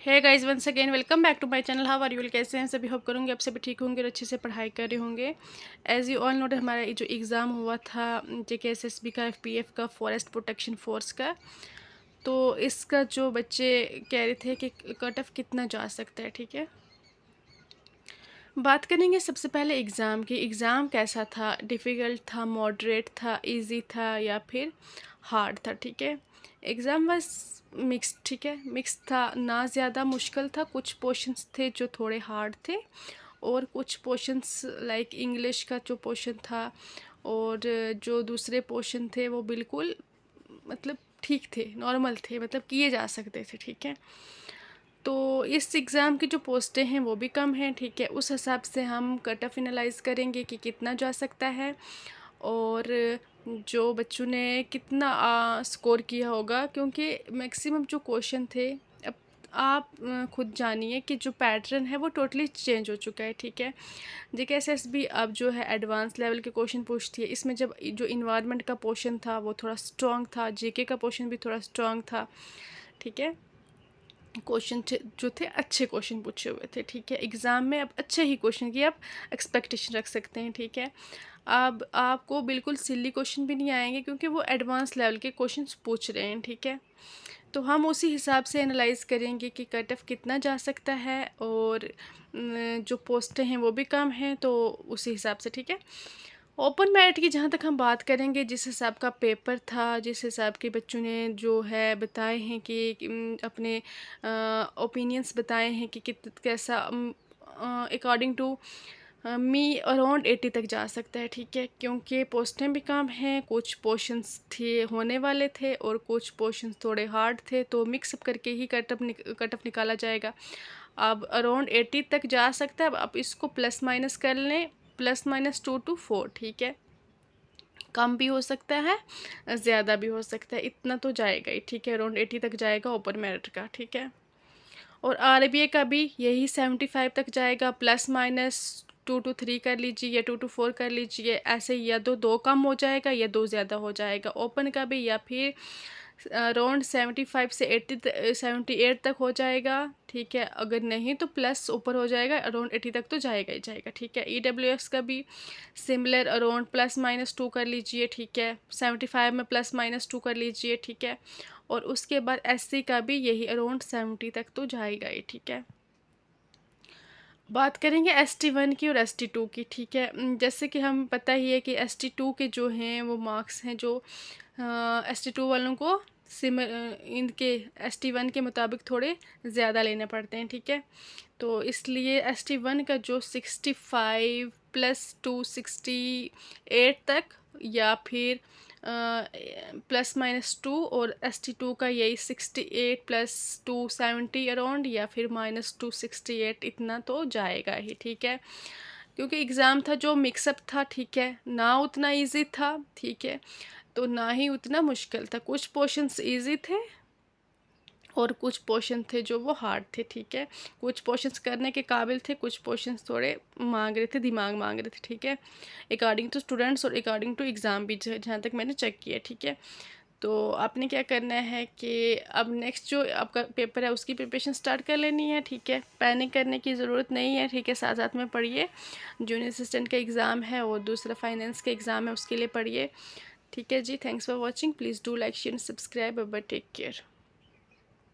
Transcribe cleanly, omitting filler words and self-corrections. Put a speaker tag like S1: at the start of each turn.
S1: Hey guys, once again welcome back to my channel. How are you? कैसे हैं सभी? Hope करूँगी आप सभी ठीक होंगे और अच्छे से पढ़ाई कर रहे होंगे। एज़ यू ऑल नोट, हमारा जो एग्ज़ाम हुआ था JKSSB का, FPF का, फॉरेस्ट प्रोटेक्शन फोर्स का, तो इसका जो बच्चे कह रहे थे कि कट ऑफ कितना जा सकता है। ठीक है, बात करेंगे सबसे पहले एग्ज़ाम की। एग्ज़ाम कैसा था? डिफ़िकल्ट था, मॉडरेट था, इजी था या फिर हार्ड था? ठीक है, एग्ज़ाम बस मिक्स। ठीक है, मिक्स था, ना ज़्यादा मुश्किल था। कुछ पोर्शंस थे जो थोड़े हार्ड थे और कुछ पोर्शंस लाइक इंग्लिश का जो पोर्शन था और जो दूसरे पोर्शन थे वो बिल्कुल मतलब ठीक थे, नॉर्मल थे, मतलब किए जा सकते थे। ठीक है, तो इस एग्ज़ाम की जो पोस्टें हैं वो भी कम हैं। ठीक है, उस हिसाब से हम कट ऑफ एनालाइज करेंगे कि कितना जा सकता है और जो बच्चों ने कितना स्कोर किया होगा, क्योंकि मैक्सिमम जो क्वेश्चन थे, अब आप खुद जानिए कि जो पैटर्न है वो टोटली चेंज हो चुका है। ठीक है, JKSSB अब जो है एडवांस लेवल के क्वेश्चन पूछती है। इसमें जब जो इन्वायरमेंट का पोर्शन था वो थोड़ा स्ट्रॉन्ग था, जीके का पोर्शन भी थोड़ा स्ट्रॉन्ग था। ठीक है, क्वेश्चन जो थे अच्छे क्वेश्चन पूछे हुए थे। ठीक है, एग्ज़ाम में अब अच्छे ही क्वेश्चन की आप एक्सपेक्टेशन रख सकते हैं। ठीक है, अब आपको बिल्कुल सिली क्वेश्चन भी नहीं आएंगे क्योंकि वो एडवांस लेवल के क्वेश्चंस पूछ रहे हैं। ठीक है, तो हम उसी हिसाब से एनालाइज करेंगे कि कट ऑफ कितना जा सकता है और जो पोस्टें हैं वो भी कम हैं, तो उसी हिसाब से। ठीक है, ओपन मेरिट की जहाँ तक हम बात करेंगे, जिस हिसाब का पेपर था, जिस हिसाब के बच्चों ने जो है बताए हैं कि अपने ओपिनियंस बताए हैं कि कैसा अकॉर्डिंग टू मी अराउंड 80 तक जा सकता है। ठीक है, क्योंकि पोस्टें भी कम हैं, कुछ पोर्शंस थे होने वाले थे और कुछ पोर्शंस थोड़े हार्ड थे, तो मिक्सअप करके ही कट ऑफ निकाला जाएगा। अब अराउंड 80 तक जा सकता है। अब आप इसको प्लस माइनस कर लें, +- 2 to 4। ठीक है, कम भी हो सकता है, ज़्यादा भी हो सकता है, इतना तो जाएगा ही। ठीक है, अराउंड 80 तक जाएगा ओपन मेरिट का। ठीक है, और RBA का भी यही 75 तक जाएगा, +- 2 to 3 कर लीजिए या 2 to 4 कर लीजिए। ऐसे या दो कम हो जाएगा या दो ज़्यादा हो जाएगा ओपन का भी, या फिर अराउंड 75 से 78 तक हो जाएगा। ठीक है, अगर नहीं तो प्लस ऊपर हो जाएगा, अराउंड 80 तक तो जाएगा ही जाएगा। ठीक है, EWS का भी सिमिलर, अराउंड +- 2 कर लीजिए। ठीक है, 75 में +- 2 कर लीजिए। ठीक है, और उसके बाद SC का भी यही अराउंड 70 तक तो जाएगा ही। ठीक है, बात करेंगे ST1 की और ST2 की। ठीक है, जैसे कि हम पता ही है कि ST2 के जो हैं वो मार्क्स हैं जो ST2 वालों को इनके ST1 के मुताबिक थोड़े ज़्यादा लेने पड़ते हैं। ठीक है, तो इसलिए ST1 का जो 65 +2 68 तक, या फिर +- 2, और ST2 का यही 68 +2 70 अराउंड, या फिर -2 68, इतना तो जाएगा ही। ठीक है, क्योंकि एग्ज़ाम था जो मिक्सअप था। ठीक है, ना उतना इजी था, ठीक है, तो ना ही उतना मुश्किल था। कुछ पोर्शंस इजी थे और कुछ पोर्शन थे जो वो हार्ड थे। ठीक है, कुछ पोर्शंस करने के काबिल थे, कुछ पोर्शंस थोड़े मांग रहे थे, दिमाग मांग रहे थे। ठीक है, अकॉर्डिंग टू स्टूडेंट्स और अकॉर्डिंग टू एग्ज़ाम भी, जहाँ तक मैंने चेक किया। ठीक है, तो आपने क्या करना है कि अब नेक्स्ट जो आपका पेपर है उसकी प्रिपरेशन स्टार्ट कर लेनी है। ठीक है, पैनिक करने की ज़रूरत नहीं है। ठीक है, साथ साथ में पढ़िए। जूनियर असिस्टेंट का एग्ज़ाम है और दूसरा फाइनेंस का एग्ज़ाम है, उसके लिए पढ़िए। ठीक है जी, thanks for watching. Please do like, share and subscribe. Bye, take care.